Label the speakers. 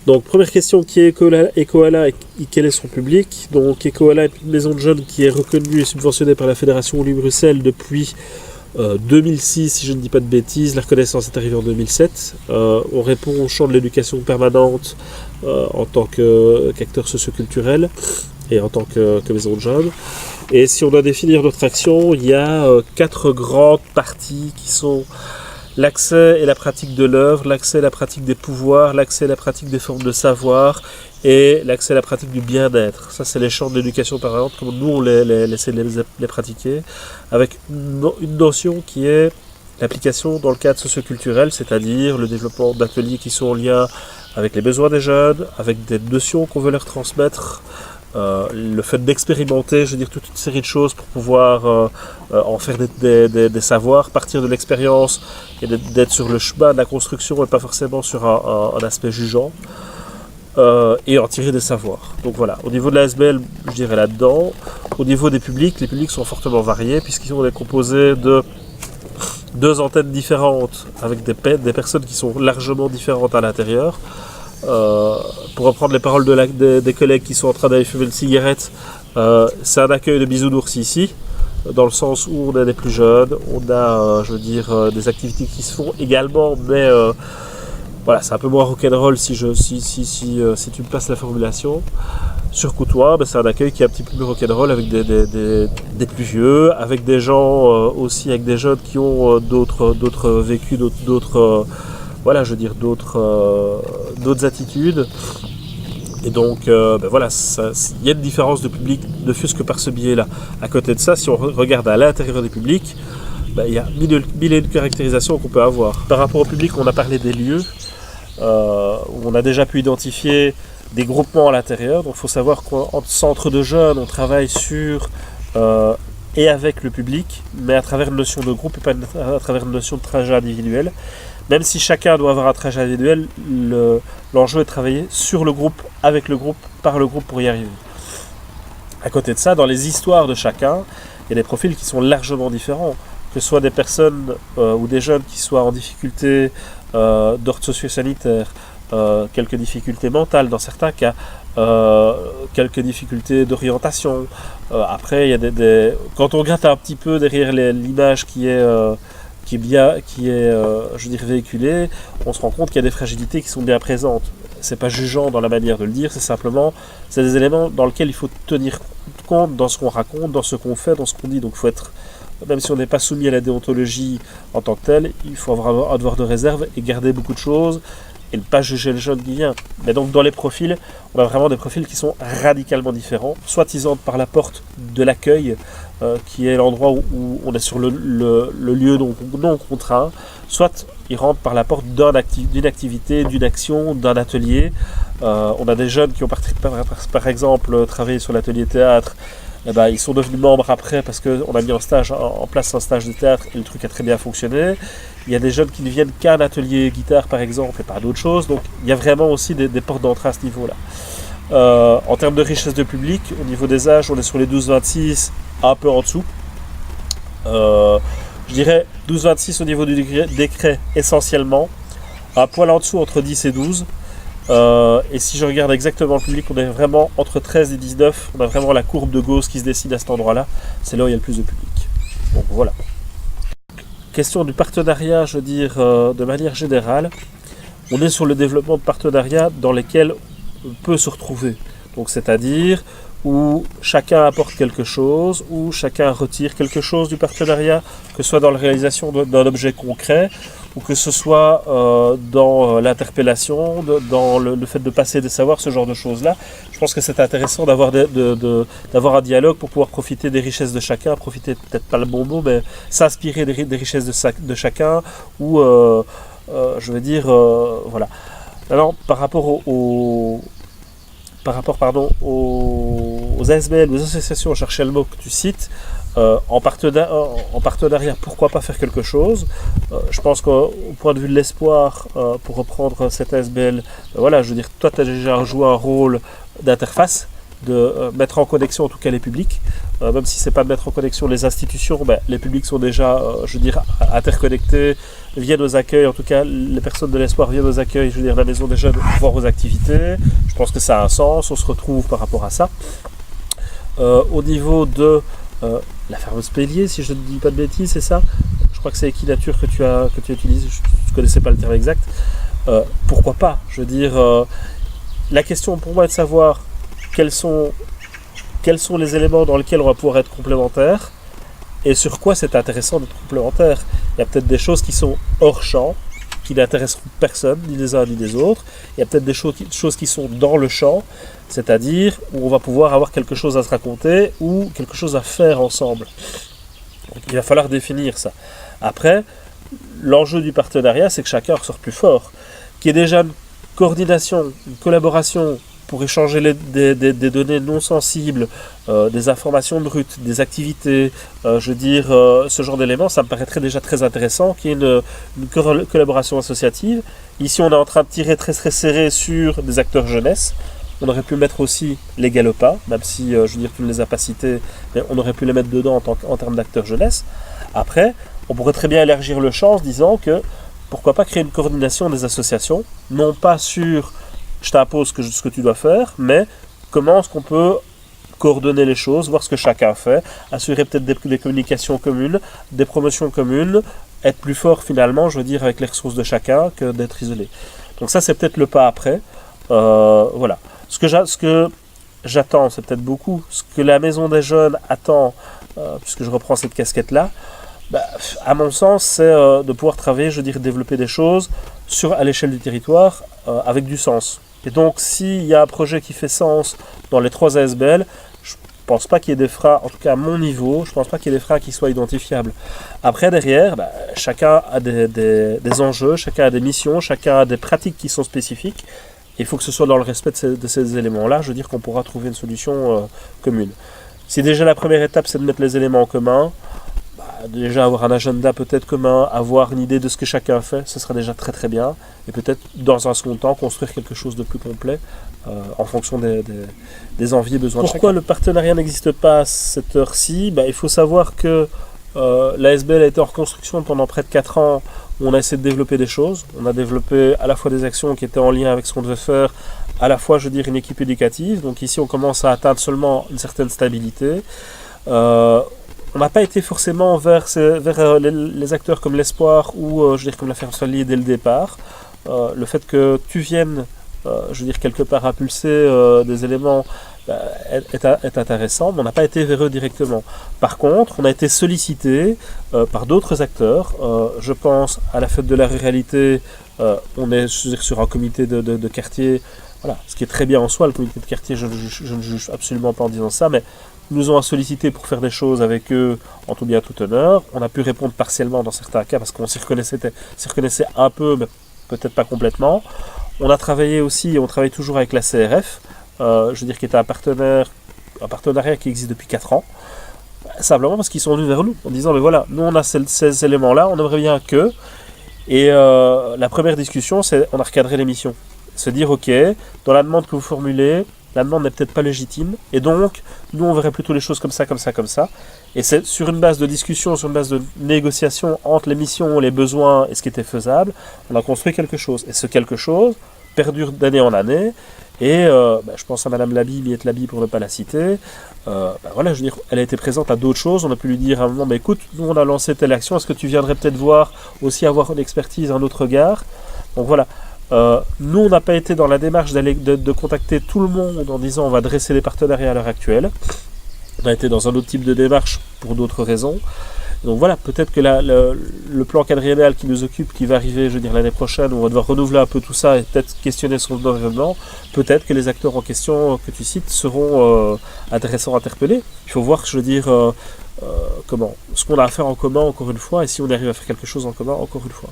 Speaker 1: Donc première question, qui est Ekoala et quel est son public? Donc Ekoala est une maison de jeunes qui est reconnue et subventionnée par la Fédération Wallonie-Bruxelles depuis 2006, si je ne dis pas de bêtises. La reconnaissance est arrivée en 2007. On répond au champ de l'éducation permanente en tant qu'acteur socioculturel et en tant que maison de jeunes. Et si on doit définir notre action, il y a 4 grandes parties qui sont l'accès et la pratique de l'œuvre, l'accès et la pratique des pouvoirs, l'accès et la pratique des formes de savoir et l'accès et la pratique du bien-être. Ça, c'est les champs de l'éducation permanente, comme nous, on essaie de les pratiquer, avec une notion qui est l'application dans le cadre socioculturel, c'est-à-dire le développement d'ateliers qui sont en lien avec les besoins des jeunes, avec des notions qu'on veut leur transmettre, le fait d'expérimenter, je veux dire, toute une série de choses pour pouvoir en faire des savoirs, partir de l'expérience et d'être sur le chemin de la construction et pas forcément sur un aspect jugeant, et en tirer des savoirs. Donc voilà, au niveau de la SBL, je dirais là-dedans. Au niveau des publics, les publics sont fortement variés puisqu'ils sont composés de 2 antennes différentes avec des personnes qui sont largement différentes à l'intérieur. Pour reprendre les paroles des collègues qui sont en train d'aller fumer une cigarette, c'est un accueil de bisounours ici, dans le sens où on a des plus jeunes, on a des activités qui se font également, mais voilà, c'est un peu moins rock'n'roll si tu me passes la formulation. Sur Coutois, c'est un accueil qui est un petit peu plus rock'n'roll avec des plus vieux, avec des gens aussi, avec des jeunes qui ont d'autres vécus, d'autres attitudes. Et donc, voilà, il y a une différence de public, ne fût-ce que par ce biais-là. À côté de ça, si on regarde à l'intérieur des publics, il y a mille et une caractérisations qu'on peut avoir. Par rapport au public, on a parlé des lieux, où on a déjà pu identifier des groupements à l'intérieur. Donc, il faut savoir qu'en centre de jeunes, on travaille sur et avec le public, mais à travers une notion de groupe et pas à travers une notion de trajet individuel. Même si chacun doit avoir un trajet individuel, l'enjeu est de travailler sur le groupe, avec le groupe, par le groupe pour y arriver. À côté de ça, dans les histoires de chacun, il y a des profils qui sont largement différents. Que ce soit des personnes ou des jeunes qui soient en difficulté d'ordre socio-sanitaire, quelques difficultés mentales dans certains cas, quelques difficultés d'orientation. Après, il y a quand on gratte un petit peu derrière l'image qui est véhiculée, on se rend compte qu'il y a des fragilités qui sont bien présentes. C'est pas jugeant dans la manière de le dire, c'est des éléments dans lesquels il faut tenir compte dans ce qu'on raconte, dans ce qu'on fait, dans ce qu'on dit. Donc il faut être, même si on n'est pas soumis à la déontologie en tant que telle, il faut avoir un devoir de réserve et garder beaucoup de choses et ne pas juger le jeune qui vient. Mais donc dans les profils, on a vraiment des profils qui sont radicalement différents. Soit ils entrent par la porte de l'accueil, qui est l'endroit où on est sur le lieu non contraint, soit ils rentrent par la porte d'une activité, d'une action, d'un atelier. On a des jeunes qui ont par exemple travaillé sur l'atelier théâtre. Ils sont devenus membres après parce qu'on a mis en place un stage de théâtre et le truc a très bien fonctionné. Il y a des jeunes qui ne viennent qu'à un atelier guitare par exemple et pas d'autres choses. Donc il y a vraiment aussi des portes d'entrée à ce niveau-là. En termes de richesse de public, au niveau des âges, on est sur les 12-26, un peu en dessous. Je dirais 12-26 au niveau du décret essentiellement, un poil en dessous entre 10 et 12. Et si je regarde exactement le public, on est vraiment entre 13 et 19, on a vraiment la courbe de Gauss qui se dessine à cet endroit-là, c'est là où il y a le plus de public. Donc voilà. Question du partenariat, je veux dire, de manière générale, on est sur le développement de partenariats dans lesquels on peut se retrouver. Donc c'est-à-dire où chacun apporte quelque chose, où chacun retire quelque chose du partenariat, que ce soit dans la réalisation d'un objet concret, ou que ce soit dans l'interpellation, dans le fait de passer des savoirs, ce genre de choses-là. Je pense que c'est intéressant d'avoir d'avoir un dialogue pour pouvoir profiter des richesses de chacun, profiter, peut-être pas le bon mot, mais s'inspirer des richesses de chacun, ou, voilà. Alors, par rapport aux ASBL, aux associations, je cherchais le mot que tu cites, en partenariat, pourquoi pas faire quelque chose. Je pense qu'au point de vue de l'espoir, pour reprendre cette ASBL, voilà, je veux dire, toi tu as déjà joué un rôle d'interface mettre en connexion en tout cas les publics, même si c'est pas de mettre en connexion les institutions, les publics sont déjà, je veux dire, interconnectés, viennent aux accueils, en tout cas les personnes de l'espoir viennent aux accueils, je veux dire la maison des jeunes, voir aux activités. Je pense que ça a un sens, on se retrouve par rapport à ça. Au niveau de la ferme Spélier, si je ne dis pas de bêtises, c'est ça. Je crois que c'est Équinature que tu utilises, je ne connaissais pas le terme exact. Pourquoi pas? Je veux dire, la question pour moi est de savoir quels sont les éléments dans lesquels on va pouvoir être complémentaires et sur quoi c'est intéressant d'être complémentaire. Il y a peut-être des choses qui sont hors champ, qui n'intéresseront personne, ni les uns ni les autres. Il y a peut-être des choses qui sont dans le champ, c'est-à-dire où on va pouvoir avoir quelque chose à se raconter ou quelque chose à faire ensemble. Donc, il va falloir définir ça. Après, l'enjeu du partenariat, c'est que chacun ressort plus fort. Qu'il y ait déjà une coordination, une collaboration pour échanger des données non sensibles, des informations brutes, des activités, ce genre d'éléments, ça me paraîtrait déjà très intéressant qu'il y ait une collaboration associative. Ici, on est en train de tirer très très serré sur des acteurs jeunesse. On aurait pu mettre aussi les Galopas, même si, tu ne les as pas cités, mais on aurait pu les mettre dedans en termes d'acteurs jeunesse. Après, on pourrait très bien élargir le champ en se disant que pourquoi pas créer une coordination des associations, non pas sur je t'impose ce que tu dois faire, mais comment est-ce qu'on peut coordonner les choses, voir ce que chacun fait, assurer peut-être des communications communes, des promotions communes, être plus fort finalement, avec les ressources de chacun que d'être isolé. Donc ça, c'est peut-être le pas après. Voilà. Ce que j'attends, c'est peut-être beaucoup. Ce que la Maison des Jeunes attend, puisque je reprends cette casquette-là, à mon sens, c'est de pouvoir travailler, développer des choses à l'échelle du territoire avec du sens. Et donc, s'il y a un projet qui fait sens dans les 3 ASBL, je ne pense pas qu'il y ait des freins, en tout cas à mon niveau, je ne pense pas qu'il y ait des freins qui soient identifiables. Après, derrière, chacun a des enjeux, chacun a des missions, chacun a des pratiques qui sont spécifiques. Et il faut que ce soit dans le respect de ces éléments-là, qu'on pourra trouver une solution commune. Si déjà la première étape, c'est de mettre les éléments en commun, déjà avoir un agenda peut-être commun, avoir une idée de ce que chacun fait, ce sera déjà très très bien. Et peut-être dans un second temps construire quelque chose de plus complet en fonction des envies et besoins de chacun. Pourquoi le partenariat n'existe pas à cette heure-ci? Il faut savoir que l'ASBL a été en reconstruction pendant près de 4 ans. On a essayé de développer des choses. On a développé à la fois des actions qui étaient en lien avec ce qu'on devait faire, à la fois une équipe éducative. Donc ici on commence à atteindre seulement une certaine stabilité. On n'a pas été forcément vers les acteurs comme l'Espoir ou comme la Ferme Spélier dès le départ. Le fait que tu viennes, quelque part impulser des éléments est intéressant, mais on n'a pas été vers eux directement. Par contre, on a été sollicité par d'autres acteurs. Je pense à la fête de la ruralité, on est sur un comité de quartier, voilà, ce qui est très bien en soi, le comité de quartier, je ne juge absolument pas en disant ça, mais nous ont sollicité pour faire des choses avec eux en tout bien tout honneur. On a pu répondre partiellement dans certains cas parce qu'on s'y reconnaissait un peu, mais peut-être pas complètement. On a travaillé aussi, on travaille toujours avec la CRF, qui est un partenariat qui existe depuis 4 ans. Simplement parce qu'ils sont venus vers nous en disant, mais voilà, nous on a ces éléments-là, on aimerait bien que. Et la première discussion, c'est on a recadré les missions. Se dire, ok, dans la demande que vous formulez, la demande n'est peut-être pas légitime, et donc, nous, on verrait plutôt les choses comme ça, comme ça, comme ça. Et c'est sur une base de discussion, sur une base de négociation entre les missions, les besoins et ce qui était faisable, on a construit quelque chose. Et ce quelque chose perdure d'année en année, et je pense à Madame Labi, Miette Labi pour ne pas la citer, elle a été présente à d'autres choses, on a pu lui dire à un moment, écoute, nous on a lancé telle action, est-ce que tu viendrais peut-être voir, aussi avoir une expertise, un autre regard? Donc voilà. Nous, on n'a pas été dans la démarche de contacter tout le monde en disant on va dresser des partenariats à l'heure actuelle. On a été dans un autre type de démarche pour d'autres raisons. Donc voilà, peut-être que le plan quadriennal qui nous occupe, qui va arriver, l'année prochaine, où on va devoir renouveler un peu tout ça et peut-être questionner son environnement, peut-être que les acteurs en question que tu cites seront intéressants à interpeller. Il faut voir, ce qu'on a à faire en commun, encore une fois, et si on arrive à faire quelque chose en commun, encore une fois.